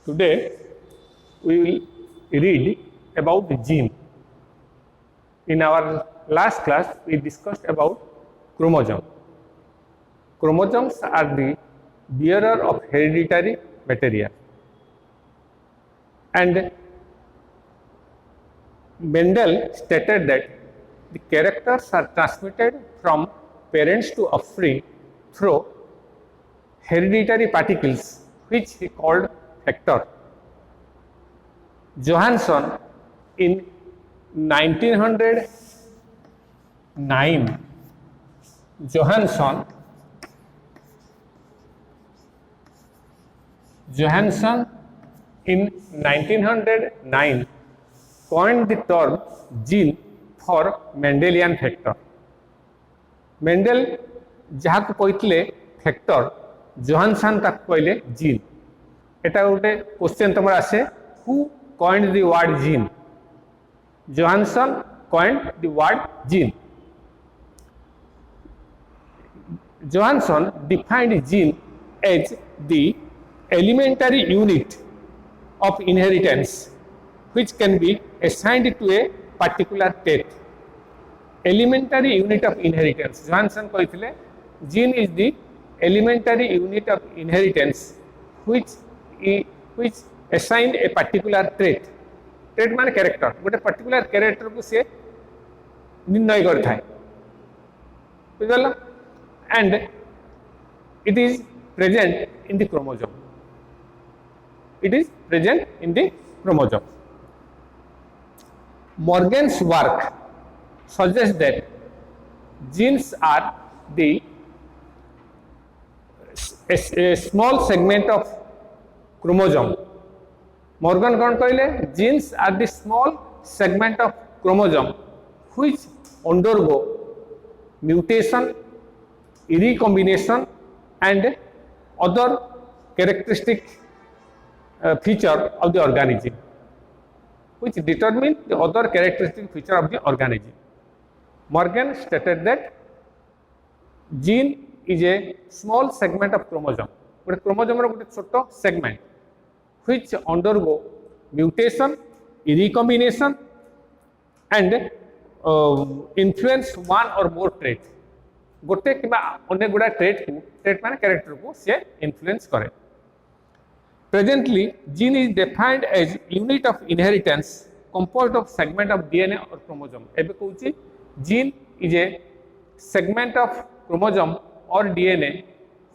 Today we will read about the gene. In our last class we discussed about chromosome. Chromosomes are the bearer of hereditary material, and Mendel stated that the characters are transmitted from parents to offspring through hereditary particles, which he called factor. Johansson in 1909, Johansson in 1909 coined the term gene for Mendelian factor. Mendel जहाँ को कहते factor, Johansson तक कहले gene. एटा गोटे question तुम आसे, who coined the word gene? Johansson coined the word gene. Johansson defined gene as the elementary unit of inheritance which can be assigned to a particular trait. Elementary unit of inheritance. Johansson कहते gene is the elementary unit of inheritance which assign a particular trait. Trait माने character. गोटे particular character को से निर्णय करता है. बुझल? And it is present in the chromosome. It is present in the chromosome. Morgan's work suggests that genes are a small segment of chromosome. Morgan कौन कहले? Genes are the small segment of chromosome which undergo mutation, recombination and other characteristic feature of the organism, which determine the other characteristic feature of the organism. Morgan stated that gene is a small segment of chromosome. But chromosome ro gote choto segment which undergo mutation, recombination and influence one or more trait. गोटे कि अनेक गुड़ा trait माने character को से influence करे. Presently gene is defined as unit of inheritance composed of segment of DNA or chromosome. एबे कहूची gene is a segment of chromosome or DNA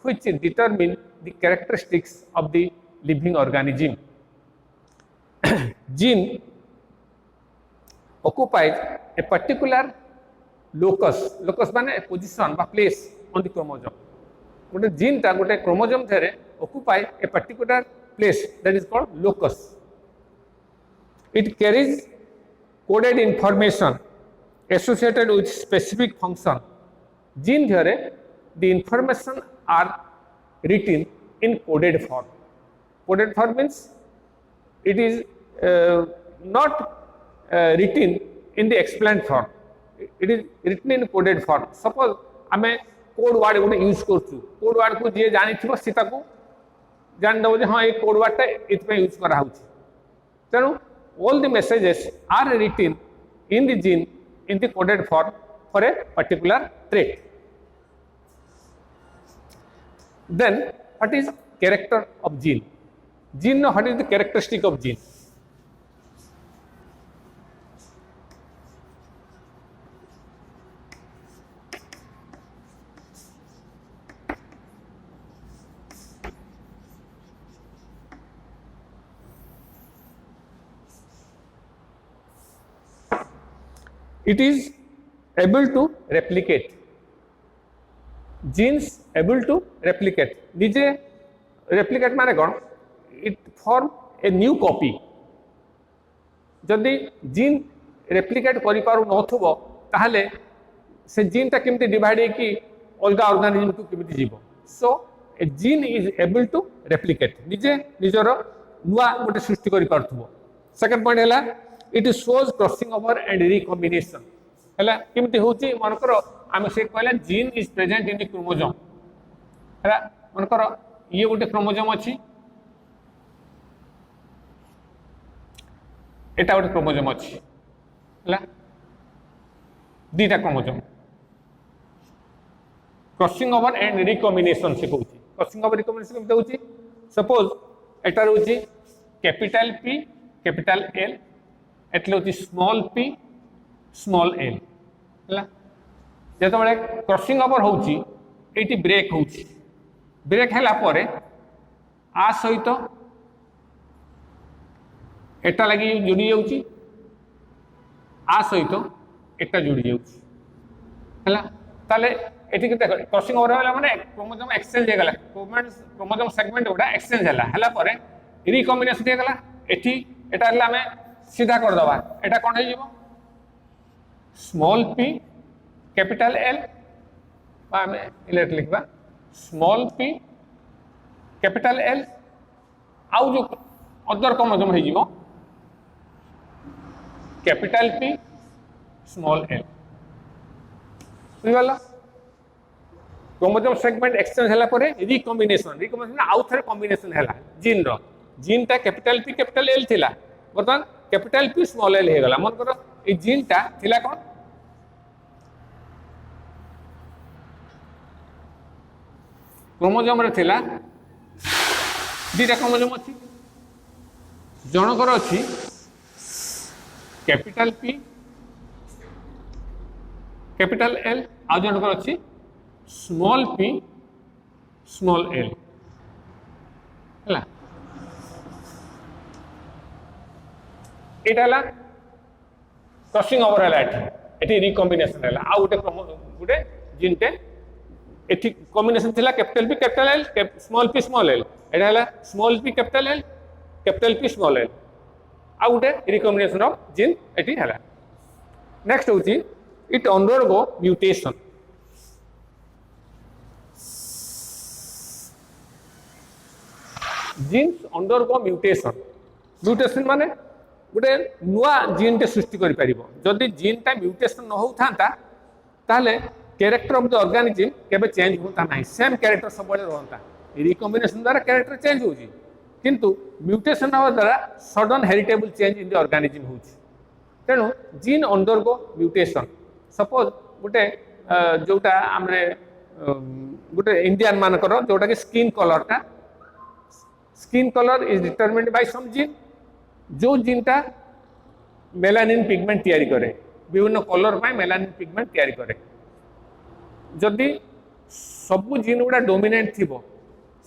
which determine the characteristics of the living organism. Gene occupies a particular locus माने position बा place on the chromosome. गोटे gene टा गोटे chromosome थेरे occupy a particular place that is called locus. It carries coded information associated with specific function. Gene there the information are written in coded form. Coded form means it is not written in the explained form. It is written in coded form. Suppose आमे code word गोटे use करछु, code word को जे जानि थिबो से ताको जान दबो जे हां ए कोड वर्ड ता इतमे यूज करा होछि. तेनु all the messages are written in the gene in the coded form for a particular trait. Then what is character of gene? Gene no, what is the characteristic of gene? It is able to replicate. Genes able to replicate. निजे replicate माने कौन? It form a new copy. जदि gene replicate करि पारु नथुबो ताहले से gene ता केमति divide हे कि अलगा ऑर्गेनिज्म को केमति जीवो. So a gene is able to replicate. निजे निजरो नुआ गोटे सृष्टि करि पारथुबो. सेकंड पॉइंट हैला it shows crossing over and recombination. हैला केमति होची मन करो आमे से कहला gene is present in the chromosome. हैला मन करो ये गोटे क्रोमोसोम अछि एटा गोटे क्रोमोजोम अच्छी है दीटा chromosome crossing over and recombination से कहूँ क्रॉसिंग ओवर रिकॉम्बिनेशन केमती होची सपोज एटार होची कैपिटल P कैपिटल L एटले होची स्मॉल p स्मॉल l है जत बड़े क्रॉसिंग ओवर होची एटी ब्रेक होची ब्रेक हैला परे आ सहित एटा लगी जोड़ी जाउची आ सहित एटा जोड़ी जाउची हैला ताले एटी के देखो क्रॉसिंग ओवर होला माने क्रोमोसोम एक्सचेंज हे गला क्रोमोसोम सेगमेंट उडा एक्सचेंज हला परे रिकॉम्बिनेशन हे गला एटी एटा हला हमें सीधा कर दबा एटा कोन हे जीवो स्मॉल p कैपिटल L बा हमें इलेट लिखबा स्मॉल p कैपिटल L आउ जो अदर क्रोमोसोम हे जीवो कैपिटल P स्मॉल l बुझला क्रोमोसोम सेगमेंट एक्सचेंज हला परे रिकॉम्बिनेशन आउ थरे कॉम्बिनेशन हला जीन ता कैपिटल P कैपिटल L थिला बर्तमान कैपिटल P स्मॉल l हे गला मन करो ए जीन ता थिला कोन क्रोमोसोम रे थिला दीटा क्रोमोसोम अछि जनकर अछि कैपिटल P कैपिटल L आ जनकर अछि स्मॉल p स्मॉल l हला एटाला क्रॉसिंग ओवर हला एठी रिकॉम्बिनेशन हला आ गोटे जीनटे एठी कॉम्बिनेशन थिला capital P capital L small p small l एटा हला small p capital L capital P small l आ गोटे रिकॉम्बिनेशन ऑफ जीन एठी हला नेक्स्ट होची it undergo mutation genes undergo mutation mutation माने गोटे नुआ जीन टे सृष्टि करि परिबो जदि जीन टा म्यूटेशन न होथांता ताले कैरेक्टर ऑफ द ऑर्गेनिज्म केबे चेंज होता नाही सेम कैरेक्टर सब बळे रहता रिकॉम्बिनेशन द्वारा कैरेक्टर चेंज होजी किंतु म्यूटेशन होवा द्वारा sudden heritable change in the organism होची तेनु जीन अंडरगो म्यूटेशन सपोज गोटे जोटा हमरे गोटे इंडियन मानकर जोटा कि skin colour is determined by some gene जो जीनटा मेलानिन पिगमेंट तैयारी करे विभिन्न कलर पाए मेलानिन पिगमेंट तैयारी करे जदि सबु जीन गुडा डोमिनेंट थिबो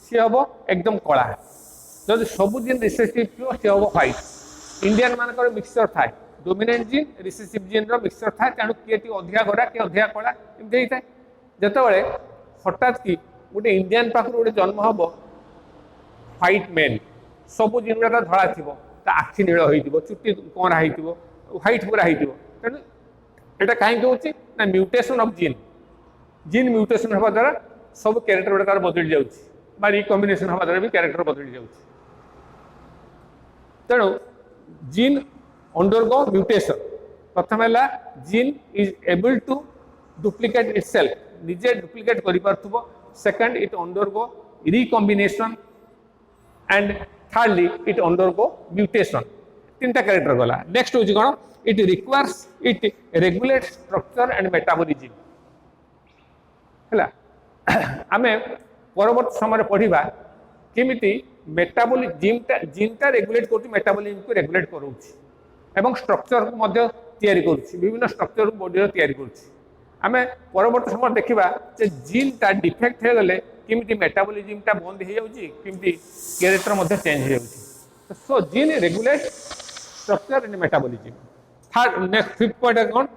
सी हबो एकदम कला जदि सबु जीन रिसेसिव थिबो सी हबो व्हाइट इंडियन मानकर मिक्सचर थाए डोमिनेंट जीन रिसेसिव जीन रो मिक्सचर थाए तेणु किएटी अधिका गोरा कि अधिका कला एमती होता है जतबे हठात कि गोटे इंडियन पाखर गोटे जन्म हम व्हाइट मेल सबू जीन गुड़ा धड़ा थी आखि नील हो चुट्टी कणा हो व्हाइट पूरा हो तेणु यहाँ कहीं होची ना mutation of gene gene mutation हवा द्वारा सब कैरेक्टर गुड़ा तार बदली जाऊँगी रिकॉम्बिनेशन हवा द्वारा भी कैरेक्टर बदली जाऊँगी तेणु जीन अंडरगो म्यूटेशन प्रथम है gene is able to duplicate itself निजे डुप्लिकेट कर second it undergo recombination and thirdly it undergo mutation तीनटा कैरेक्टर गला नेक्स्ट होची कोन it requires it regulate structure and metabolism हला आमे परवर्त समय पढ़िबा केमिति मेटाबॉलिज्म जीनटा रेगुलेट करती मेटाबॉलिज्म को रेगुलेट करूची एवं स्ट्रक्चर को मध्य तयारी करूची विभिन्न स्ट्रक्चर को बॉडी रो तयारी करूची आमे परवर्त समय देखिबा जे जीनटा डिफेक्ट हे गले किमिति मेटाबॉलिज्म टा बंद हो जाउची किमिति कैरेक्टर मध्ये चेंज हो जाउची so gene regulate structure and metabolism third next fifth point कोन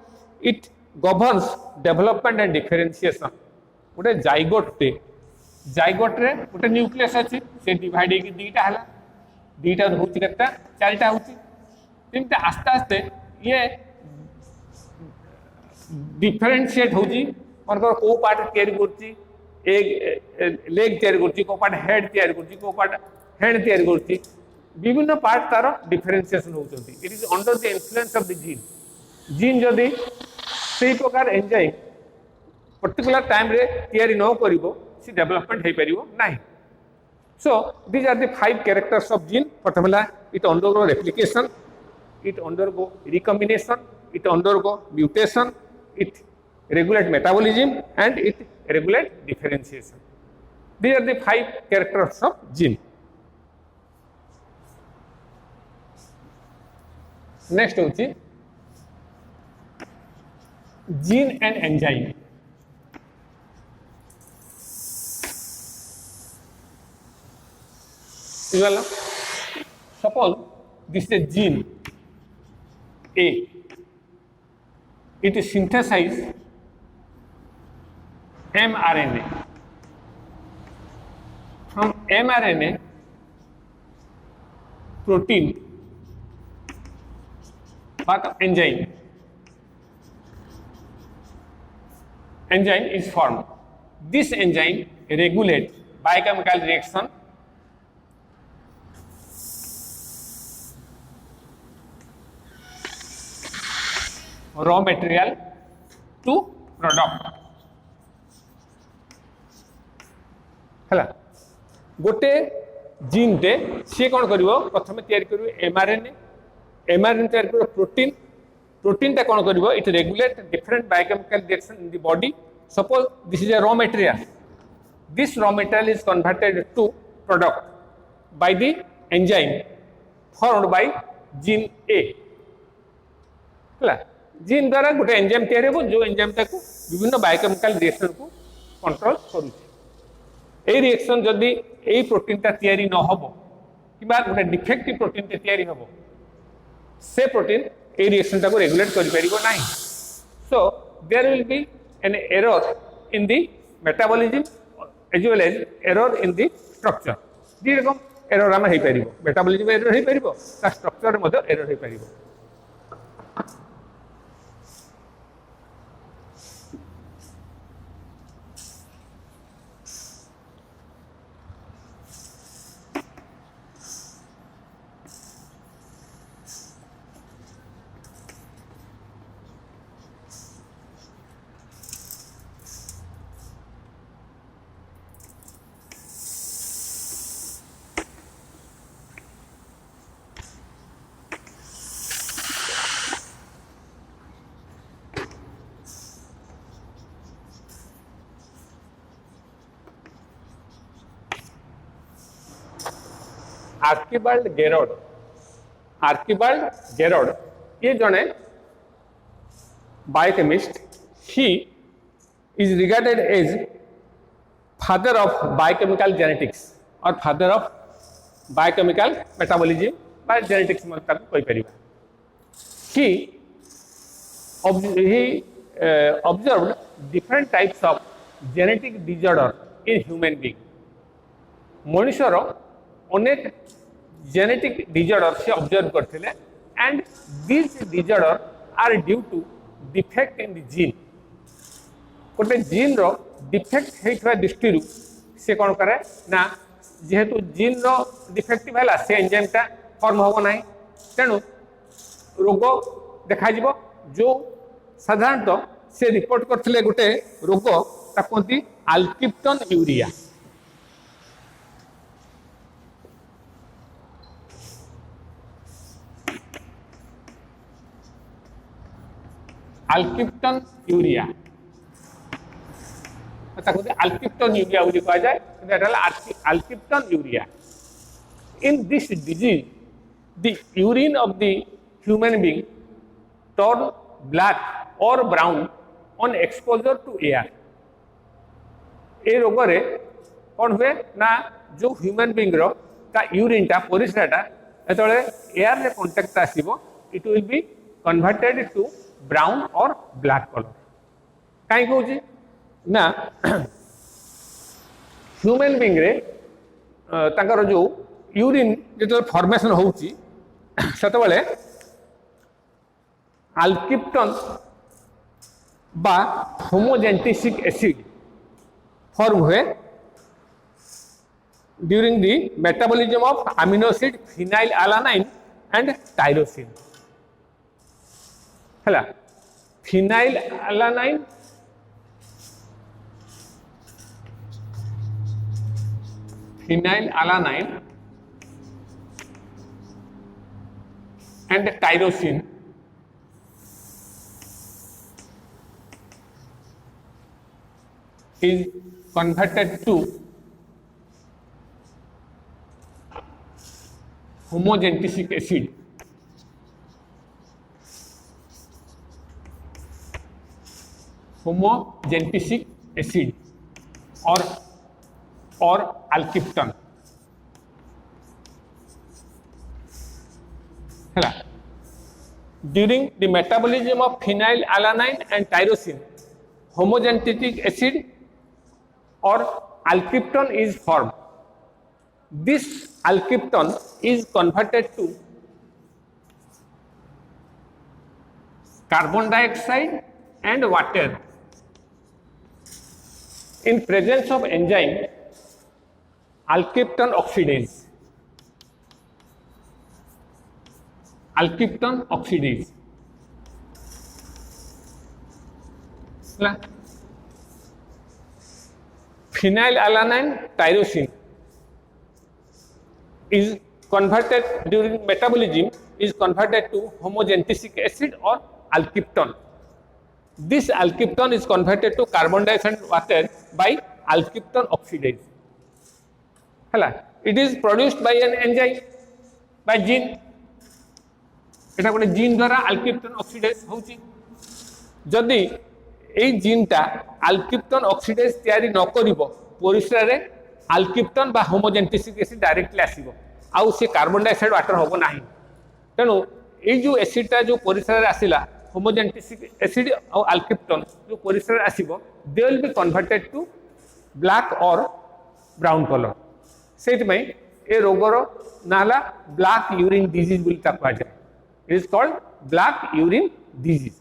it governs development and differentiation गोटे जाइगोट रे गोटे न्यूक्लियस अछि से डिवाइड हे दीटा हला दीटा होची केता चारटा होची तिनटा आस्ते आस्ते ये डिफरेंशिएट होची मनकर को पार्ट तयारी करची एक लेग तैयारी करची को पार्ट हेड तैयारी करची को पार्ट हैंड तैयारी करची विभिन्न पार्ट तार डिफरेंशिएशन होचंती it is under the influence of the gene जदी सेही प्रकार एंजाइम पर्टिकुलर टाइम रे तैयारी न करिवो सी डेवलपमेंट हे परिवो नाही so these are the 5 characters of gene प्रथमला it undergo replication it undergo recombination, it undergo mutation, it regulate metabolism, and it regulate differentiation. These are the 5 characters of gene. Next होची gene and enzyme. Suppose this is a gene A. It synthesizes mRNA. From mRNA, protein, but enzyme. Enzyme is formed. This enzyme regulates biochemical reaction raw material to product. है गोटे gene टे सी कौन कर प्रथम तैयारी कर mRNA mRNA तैयारी कर प्रोटीन प्रोटीन टा कौन कर it regulate different biochemical reaction in the body suppose this is a raw material this raw material is converted to product by the enzyme formed by gene A है gene द्वारा गोटे enzyme तैयारी हो जो enzyme ताको विभिन्न biochemical reaction को control करूची ए रिएक्शन जदि ए प्रोटीन टा तैयारी न होबो किबा गोटे डिफेक्टिव प्रोटीन टे तैयारी होबो से प्रोटीन ए रिएक्शन टा को रेगुलेट करि परिबो नाही so there will be an error in the metabolism as well as error in the structure दी रकम एरर हम हे परिबो मेटाबॉलिज्म एरर हे परिबो ता स्ट्रक्चर मध्ये एरर हे परिबो आर्किबाल्ड गेरोड ये जने biochemist he is regarded as father of biochemical genetics or father of biochemical metabolism by genetics मतलब कोई परिबा he observed different types of genetic disorder in human being मनुष्यर अनेक genetic disorder से observe करते and this disorder are due to defect in the gene गोटे gene रो defect होता दृष्टि से कौन करे ना जेहेतु जीन रो डिफेक्टिव है से एंजाइमटा फॉर्म हम ना तेणु रोग देखा जो साधारणतः से रिपोर्ट करते गोटे रोग कहते alkaptonuria alkaptonuria alkaptonuria कहा जाए alkaptonuria in this disease the urine of the human being turn black or brown on exposure to air ए रोग रे कौन हुए ना जो ह्यूमन बीइंग रो का यूरिन टा परिस्राटा एतले एयर रे कांटेक्ट आसीबो it will be converted to brown or black colour कहीं कौन ना ह्यूमन बीइंग रे तांकर जो यूरिन जो फॉर्मेशन होउची सेतबेले आल्किप्टन बा होमोजेंटिसिक एसिड फॉर्म हुए during the metabolism of amino acid phenylalanine and tyrosine है फिनाइल अलानाइन and tyrosine is converted to homogentic acid. Homogentic acid or alkypton. During the metabolism of phenylalanine and tyrosine, homogentic acid or alkypton is formed. This alkypton is converted to carbon dioxide and water in presence of enzyme alkypton oxidase. Alkypton oxidase. Phenylalanine tyrosine is converted during metabolism is converted to homogentic acid or alkypton. This alkypton is converted to carbon dioxide and water by alkypton oxidase. It is produced by an enzyme, by gene. এটা গোটে জিন দ্বারা আলকিপ্টন oxidase হচ্ছে। যদি এই জিনটা আলকিপ্টন oxidase তৈরি ন করিব পরিস্রারে আলকিপ্টন বা হোমোজেন্টিক এসিড ডাইরেক্টলি আসিব আউ সে কার্বন ডাইঅক্সাইড ওয়াটার হব না। তেণু এই যে এসিডটা যে পরিস্রারে আসিলা হোমোজেন্টিক এসিড আউ আলকিপ্টন যে পরিস্রারে আসিব they will be converted to black or brown colour. সেইপাই এ রোগর না হল ব্ল্যাক ইউরিন ডিজিজ বলে তা কুহযায়। It is called black urine disease.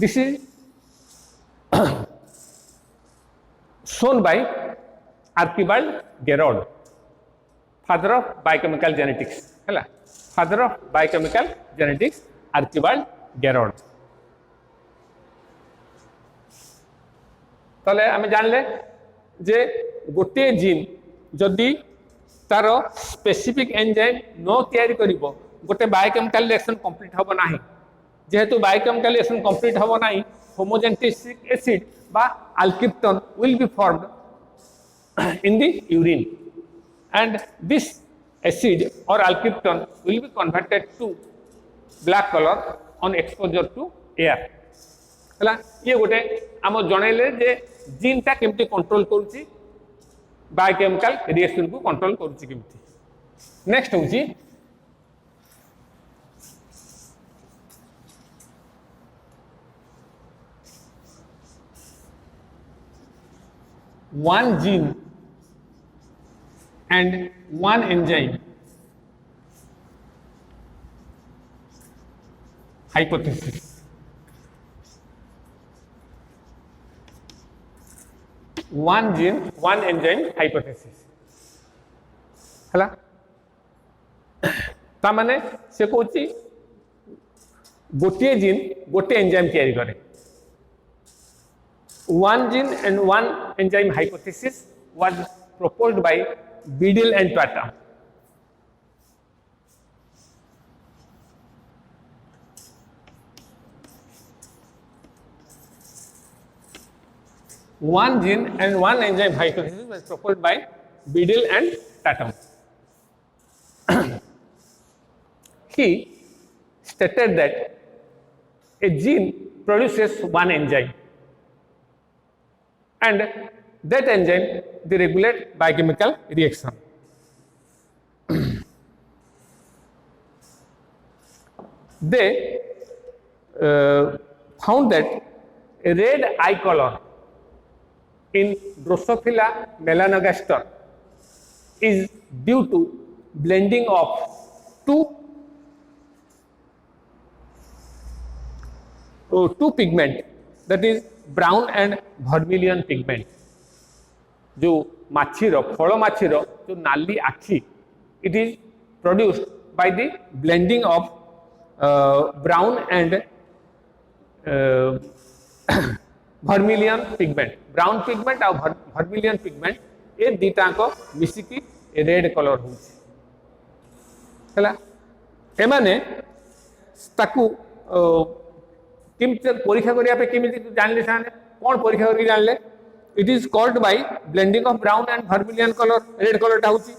This is shown by Archibald Gerard, father of biochemical genetics. Father of biochemical genetics, Archibald Gerard. তাহলে আমি জানলে যে গোটে জিন যদি তার স্পেসিফিক এনজাইম ন তৈরি করিব গোটে বায়োকেমিকাল রিঅ্যাকশন কমপ্লিট হব না। যেহেতু বায়োকেমিকাল রিঅ্যাকশন কমপ্লিট হব না হোমোজেন্টিক অ্যাসিড বা alkapton will be formed in the urine and this acid or alkypton will be converted to black color on exposure to air. हला ये गोटे आम जनइले जे जीनटा केमती कंट्रोल करूची बायोकेमिकल रिएक्शन को कंट्रोल करूची केमती। नेक्स्ट होची one gene and one enzyme hypothesis. One gene, one enzyme hypothesis. हला ता माने से कहूची गोटे जीन गोटे एंजाइम तैयारी करे। One gene and one enzyme hypothesis was proposed by Biddle and Tatum. One gene and one enzyme hypothesis was proposed by Biddle and Tatum. He stated that a gene produces one enzyme and that enzyme they regulate biochemical reaction. They found that a red eye color in Drosophila melanogaster is due to blending of two pigment, that is brown and vermilion pigment. जो माछीर फल माछीर जो नाली आखि it is produced by the blending of brown and vermilion pigment. Brown pigment और vermilion pigment ए दीटाक मिसिकी red colour होला एमाने ताकू किमती परीक्षा करने केमी जानले कौन परीक्षा करके जानले it is called by blending of brown and vermilion colour red colour टा होची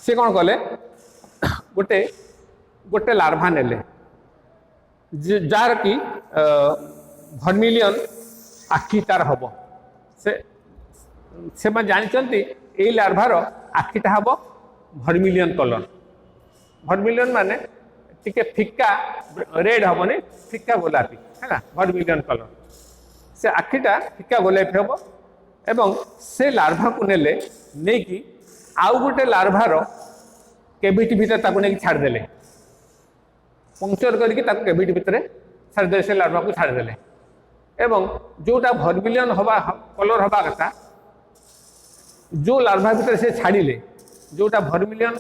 से कौन कले गोटे गोटे लार्भा नेले जार की वर्मिलियन आखि तार हम से जानते ये लार्भार आखिटा हम वर्मिलियन कलर वर्मिलियन माने टिके फिका रेड हमनी फिका गोलापी है वर्मिलियन कलर से आखिटा फिका गोलापी हम एवं से लार्भा को नेले नहीं कि आउ गोटे लार्भार केविटी भितर ताकू नहीं छाड़देले पंक्चर करके केविटी भितर छाड़दे से लार्भा को छाड़देले एवं जोटा वर्मिलियन हवा कलर हवा कथा जो लार्भा भितर से छाड़िले जोटा वर्मिलियन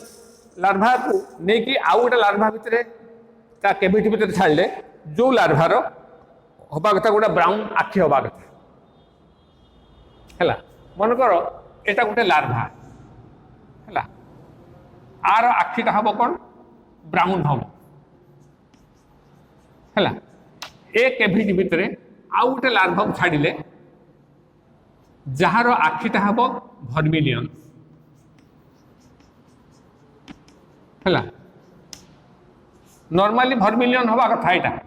लार्भा को नहीं कि आउ गोटे लार्भा भितर केविटी भितर छाड़ले जो लार्भार हवा कथा गोटे ब्राउन आखि हवा कथा है मन कर एटा गोटे लार्भा है आर आखिटा हम कौन ब्राउन हम है ए केविटी भितर आउ गोटे लार्भा को छाड़िले जार आखिटा हम वर्मिलियन है नॉर्मली वर्मिलियन हवा कथा यहाँ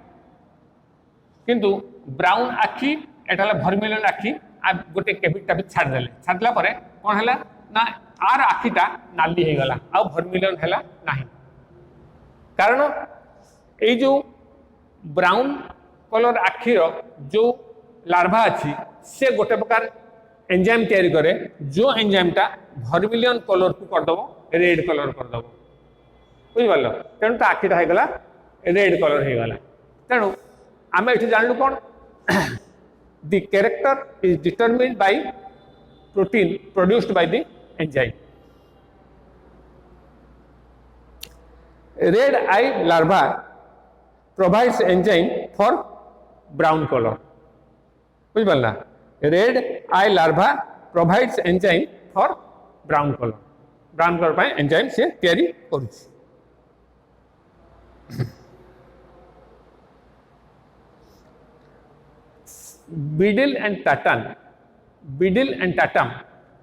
किंतु ब्राउन आखि एटा वर्मिलियन आखि गोटे केविटा भी छाड़देले छाड़ला कौन है ना आर आखिटा नाली हो गला आ वर्मिलियन है नहीं कारण ये जो ब्राउन कलर आखिर जो लार्भा अच्छी से गोटे प्रकार एंजाइम तैयारी करे जो एंजाइमटा वर्मिलियन कलर को करदेव रेड कलर करदेव बुझिपार तेणु तो आखिटा हो गला रेड कलर हो गला तेणु आम ये जानलु कौन the character is determined by protein produced by the enzyme. Red eye larva provides enzyme for brown color. बुझ पाला red I larva provides enzyme for brown color. Brown color पाए enzyme से तैयारी करुछि. Beadle and tatum,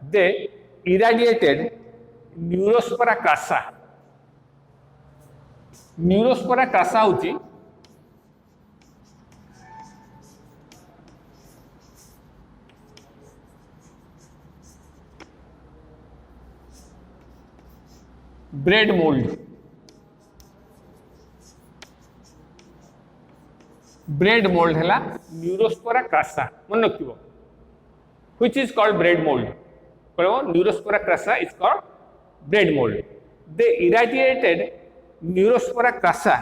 they irradiated Neurospora crassa. Neurospora crassa होची bread mold. Bread mold है Neurospora crassa मन रखियो which is called bread mold कहलो Neurospora crassa is called bread mold. They irradiated Neurospora crassa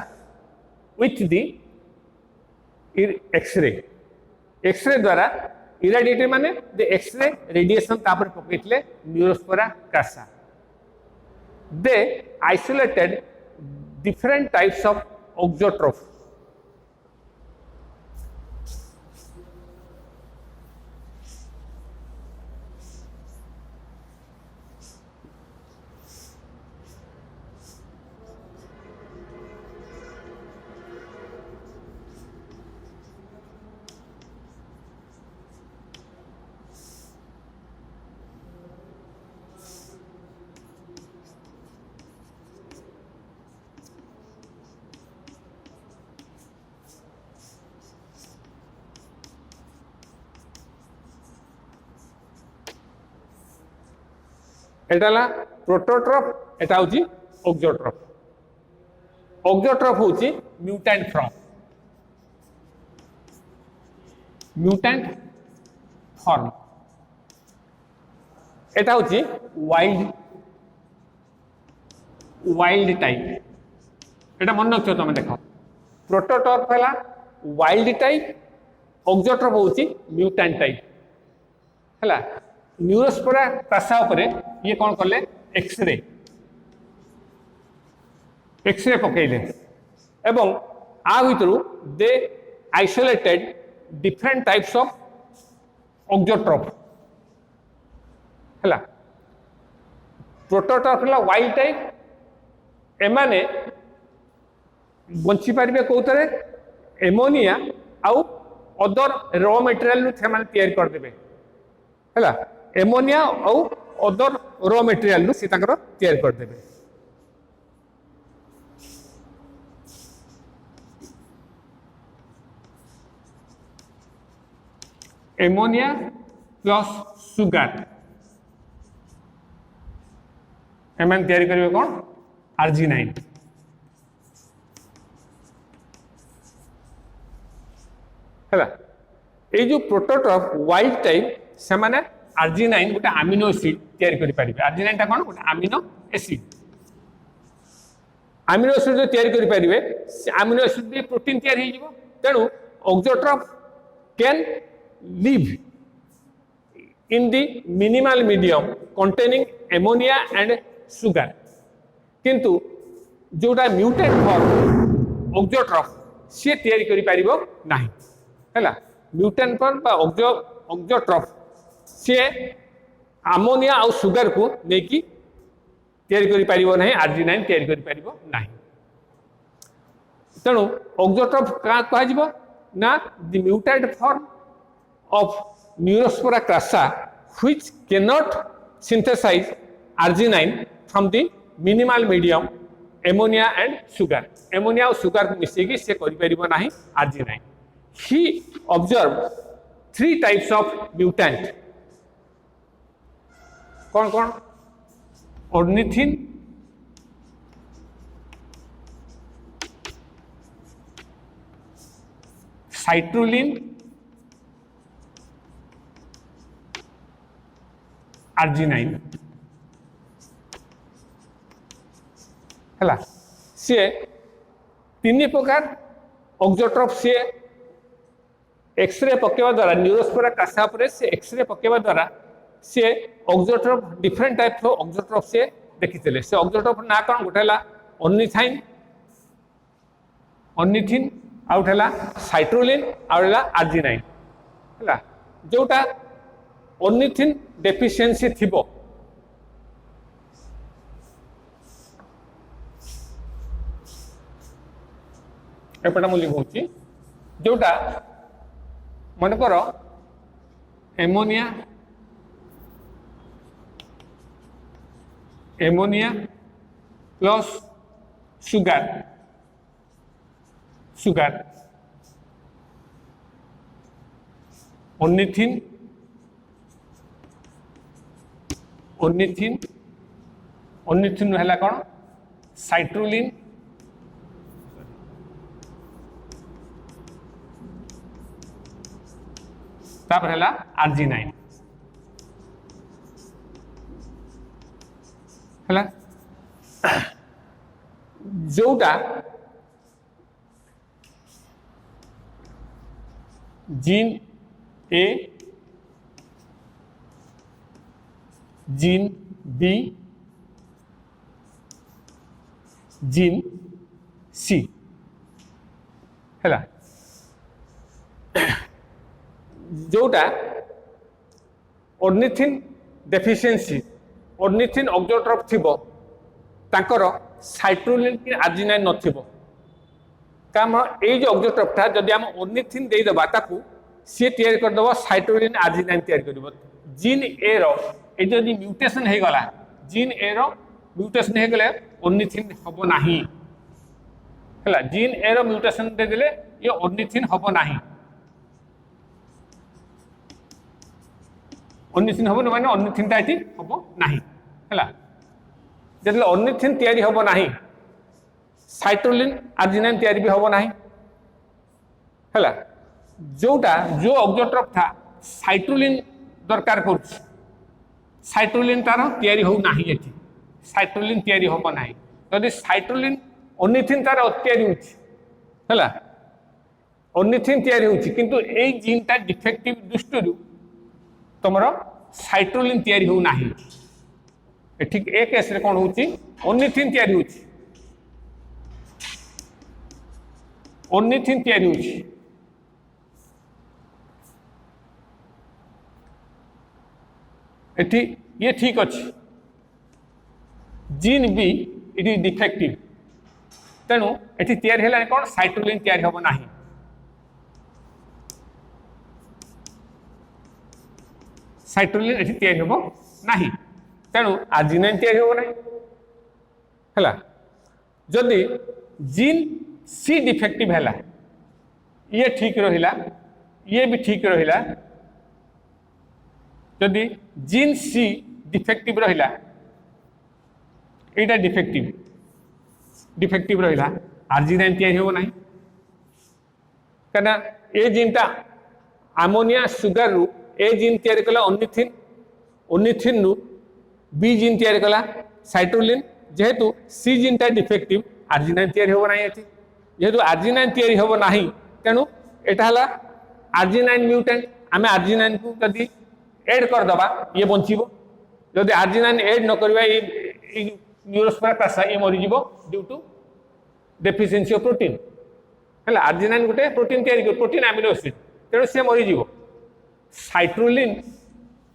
with the X ray द्वारा irradiated माने the X ray radiation तापर पकेतले Neurospora crassa. They isolated different types of auxotroph. एटाला prototroph एटा होची ऑक्सोट्रफ. ऑक्सोट्रफ होची mutant form एटा होची वाइल्ड टाइप. एटा मन रखियो तुम देखो प्रोटोट्रफ है वाइल्ड टाइप ऑक्सोट्रफ होची म्यूटेंट टाइप है. न्यूरोस्पोरा क्रासा उपरे ये कौन कले एक्सरे पकईले एवं आ भितर दे आइसोलेटेड डिफरेंट टाइप्स ऑफ ऑक्सोट्रॉफ है प्रोटोट्रॉफ है वाइल्ड टाइप एमाने बंची पारे कौन एमोनिया आउ अदर रॉ मटेरियल तैयारी करदे है एमोनिया आउ अदर रॉ मटेरियल से तैयारी करदे एमोनिया प्लस सुगर एम तैयारी करेंगे कौन आर्जिनाइन है ये जो प्रोटोट्रॉफ वाइल्ड टाइप से माने आर्जिनाइन गोटे आमिनो एसिड तैयारी करि परिबे आर्जिनाइन टा कोन गोटे आमिनो एसिड जो तैयारी करि परिबे से आमिनो एसिड भी प्रोटीन तैयारी हो जिवो तेनु ऑक्सोट्रॉफ can live in the minimal medium containing ammonia and sugar किंतु जोटा म्यूटेट फॉर्म ऑक्सोट्रॉफ से तैयारी करि परिबो नाही हैला म्यूटेंट फॉर्म बा ऑक्सोट्रॉफ से अमोनिया और सुगर को नेकी तैयारी करि परिबो नाही आर्जिनाइन तैयारी करि परिबो नाही तेणु ऑक्सोट्रॉफ का कहा जिवो ना the mutate form of Neurospora crassa which cannot synthesize arginine from the minimal medium ammonia and sugar ammonia और sugar को मिसेगी से करि परिबो नाही arginine he observed 3 types of mutant कौन कौन ornithine citrulline आर्जिनाइन है सी 3 प्रकार ऑक्सोट्रॉफ से एक्सरे पकेवा द्वारा न्यूरोस्पोरा क्रासा पर से एक्सरे पकेवा द्वारा से ऑक्सोट्रॉफ डिफरेंट टाइप ऑफ ऑक्सोट्रॉफ से देखी से ऑक्सोट्रॉफ ना कौन गोटे ऑर्निथाइन ऑर्निथिन आउट है साइट्रोलिन आउट आर्जिनाइन है जोटा ऑर्निथिन डेफिशिएंसी थिबो एपटा मुझे कहूँ जोटा मन कर ammonia ammonia plus sugar sugar ornithine ornithine ornithine है कौन साइट्रोलिन तापर है आर्जिनाइन है जोटा gene A gene B gene C है जोटा ऑर्निथिन डेफिशिएंसी ऑर्निथिन ऑक्सोट्रॉफ थिबो तांकर साइट्रोलिन की आर्जिनाइन नथिबो काम ए जो ऑक्सोट्रॉफ था जदि हम ऑर्निथिन दे दबा ताकू सी तैयार कर दबो साइट्रोलिन आर्जिनाइन तैयार करबो जीन ए रो ए जदि म्यूटेशन हे गला जीन ए रो म्यूटेशन हे गले ऑर्निथिन हबो नाही हला जीन ए रो म्यूटेशन दे देले ये ऑर्निथिन हबो नाही ऑर्निथिन हबो न माने ऑर्निथिन ता एठी हबो नाही हला जदि ऑर्निथिन तैयारी हबो नाही साइट्रोलिन आर्जिनाइन तैयारी भी हबो नाही हला जोटा जो ऑक्सोट्रॉफ था साइट्रोलिन दरकार करूछ साइट्रोलिन तार तैयारी हो नाही एठी साइट्रोलिन तैयारी होबो नाही जदि साइट्रोलिन ऑर्निथिन तार तैयारी होछि हला ऑर्निथिन तैयारी होछि किंतु ए जीन ता डिफेक्टिव दृष्टिरु तमरो साइट्रोलिन तैयारी हो नाही एठी ए केस रे कोन होछि ऑर्निथिन तैयारी होछि ऑर्निथिन तैयारी होछि एठी ये ठीक अच्छे gene B it is defective तेणु एठी तैयारी है कौन साइटोलिन तैयारी हम ना साइटोलिन एठी तैयारी हम ना तेणु आर्जिनाइन तैयारी हम ना जदि जीन सी डिफेक्टिव है ये ठीक रहिला ये भी ठीक रहिला जदि जीन सी डिफेक्टिव रहिला एटा डिफेक्टिव रहिला आर्जिनाइन तैयारी हो नहीं कना ए जीनटा अमोनिया सुगर रु ए जीन तैयारी कला ओनिथिन रु बी जीन तैयारी कला साइटोलिन जेहेतु सी जीनटा डिफेक्टिव आर्जिनाइन तैयारी हो नहीं एठी जेहेतु आर्जिनाइन तैयारी हो नहीं तेणु एटा हला आर्जिनाइन म्यूटेंट आमे आर्जिनाइन को जदि ऐड कर दबा ये बंचिबो जदि आर्जिनाइन ऐड न करबा ये न्यूरोस्पर प्रासा ये मरि जिवो due to deficiency of protein हला आर्जिनाइन गुटे प्रोटीन तैयारी कर प्रोटीन अमीनो एसिड तेणु से मरि जिवो साइट्रोलिन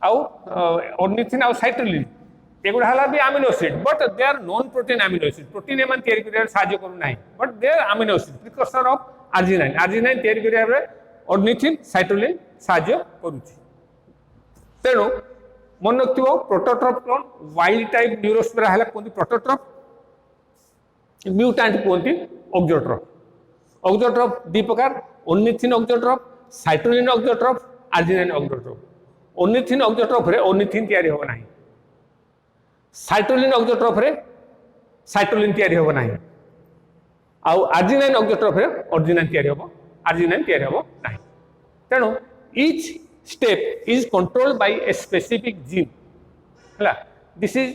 आउ ऑर्निथिन आउ साइट्रोलिन एगुड़ा हला भी amino acid but they are non protein amino acid protein एमान तैयारी करिया साहाय्य करू नाही but they are amino acid precursor of arginine तैयारी करिया रे ऑर्निथिन साइट्रोलिन साहाय्य करूची तेणु मन रखिबो प्रोटोट्रॉप कौन वाइल्ड टाइप न्यूरोस्पेरा हला कोन प्रोटोट्रॉप म्यूटेंट कोनती ऑक्सोट्रॉप दी प्रकार ऑर्निथिन ऑक्सोट्रॉप साइट्रोलिन ऑक्सोट्रॉप आर्जिनाइन ऑक्सोट्रॉप ऑर्निथिन ऑक्सोट्रॉप रे ऑर्निथिन तैयारी हो नाही साइट्रोलिन ऑक्सोट्रॉप रे साइट्रोलिन तैयारी हो नाही आउ आर्जिनाइन ऑक्सोट्रॉप रे आर्जिनाइन तैयारी हो नाही तेणु each step is controlled by a specific gene hela this is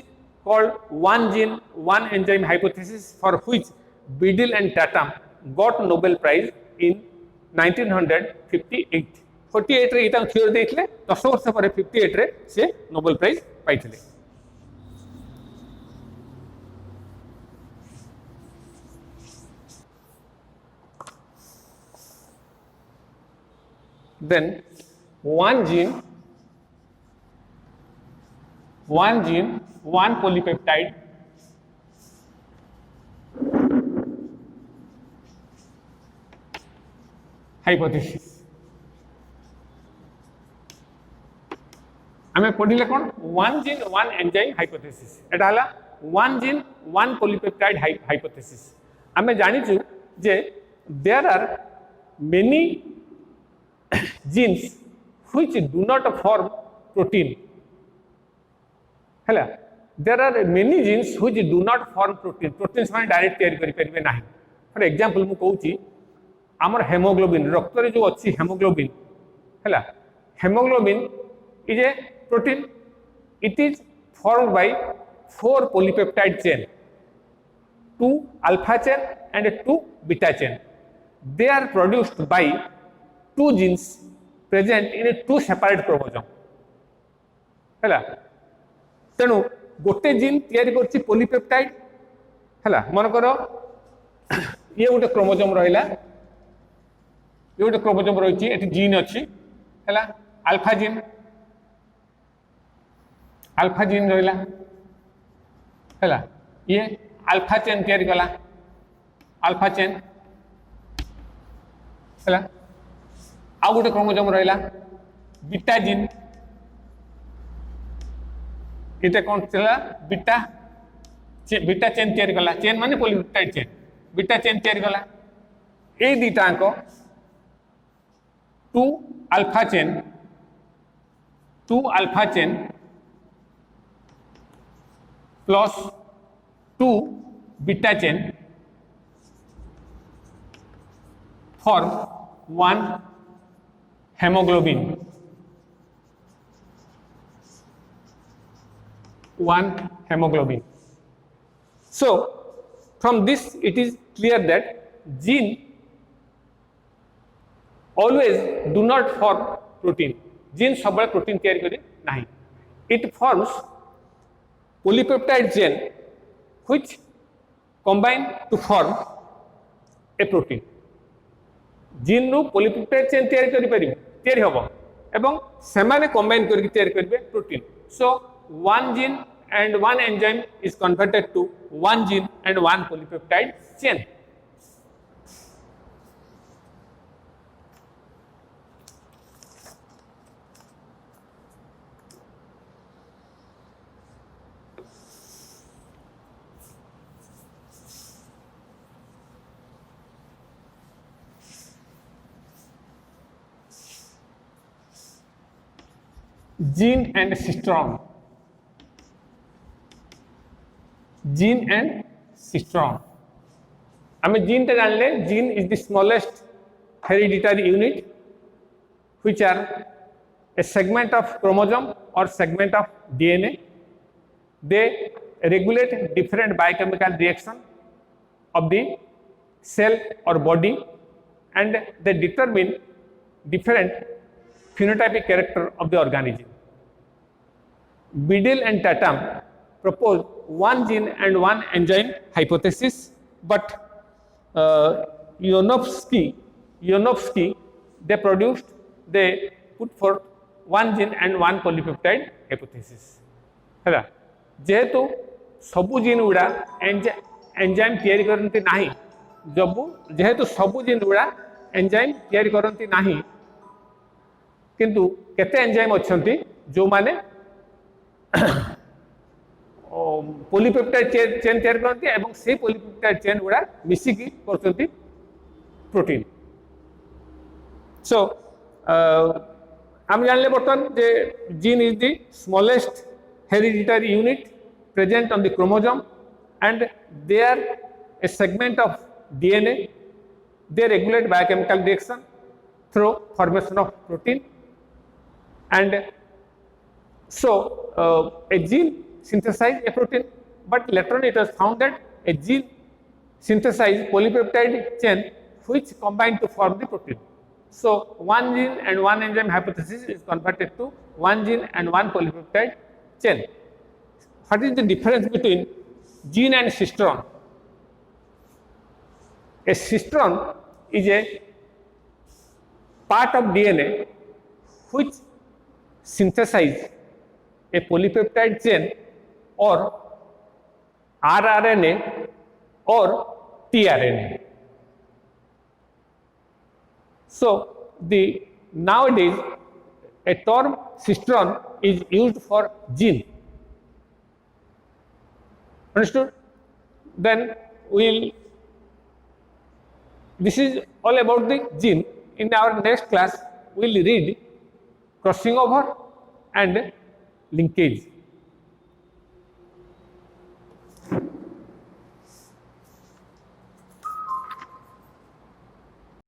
called one gene one enzyme hypothesis for which Biddle and Tatum got Nobel Prize in 1958 48 रे इता थियोरी देथिले 10 वर्ष पर 58 रे से नोबेल प्राइज पाइथिले then one gene one polypeptide hypothesis आमे पढ़िले कोन one gene one enzyme hypothesis एटा हला one gene one polypeptide hypothesis आमे जानिछु जे there are many genes which do not form protein hela there are many genes which do not form proteins माने direct तैयारी करि परिबे नाही for example मु कहूची हमर haemoglobin रक्त रे जो अछि हेमोग्लोबिन हला haemoglobin is a protein it is formed by 4 polypeptide chain 2 alpha chain and 2 beta chain they are produced by 2 genes present in a 2 separate chromosome हला तेणु गोटे जीन तैयारी करछि पॉलीपेप्टाइड हला मन करो ये गोटे क्रोमोसोम रहिला ये गोटे क्रोमोसोम रहिछि एठी जीन अछि हला अल्फा जीन रहिला हला ये अल्फा चेन तैयारी कला अल्फा चेन हला आउ गोटे क्रोमोसोम रहिला बीटा जीन इते कोन चला बीटा चेन तैयारी कला चेन माने पॉलीपेप्टाइड चेन बीटा चेन तैयारी कला ए दीटा को 2 alpha chain plus 2 beta chain form 1 hemoglobin 1 hemoglobin so from this it is clear that gene always do not form protein gene सब protein तैयारी करी नहीं it forms polypeptide chain which combine to form a protein gene नु polypeptide chain तैयारी करि परिबे तैयारी हबो एवं सेमाने कंबाइन करके तैयारी करिवे protein So one gene and one enzyme is converted to one gene and one polypeptide chain. Gene and cistron. Gene and cistron. हमें जीन टे जान ले. Gene is the smallest hereditary unit, which are a segment of chromosome or segment of DNA. They regulate different biochemical reaction of the cell or body, and they determine different phenotypic character of the organism. Biddle and Tatum proposed one gene and one enzyme hypothesis, but Ionovsky, they put forth one gene and one polypeptide hypothesis. है जेहेतु सबु gene गुड़ा enzyme तैयारी करती नहीं, जेहेतु सबु gene गुड़ा एंजाइम तैयारी करती नहीं, किंतु केते एंजाइम अच्छी जो माने पॉलीपेप्टाइड चेन तैयार करती एवं से पॉलीपेप्टाइड चेन गुड़ा मिसिकी करते प्रोटीन. सो हम जानले बर्तमान जे gene is the smallest hereditary unit present on the chromosome, and they are a segment of DNA. They regulate biochemical reaction through formation of protein, and so a gene synthesizes a protein, but later on it was found that a gene synthesizes polypeptide chain which combine to form the protein. So one gene and one enzyme hypothesis is converted to one gene and one polypeptide chain. What is the difference between gene and cistron? A cistron is a part of DNA which synthesizes a polypeptide chain or rRNA or tRNA. So nowadays a term cistron is used for gene. Understood? Then this is all about the gene. In our next class, we will read crossing over and linkage.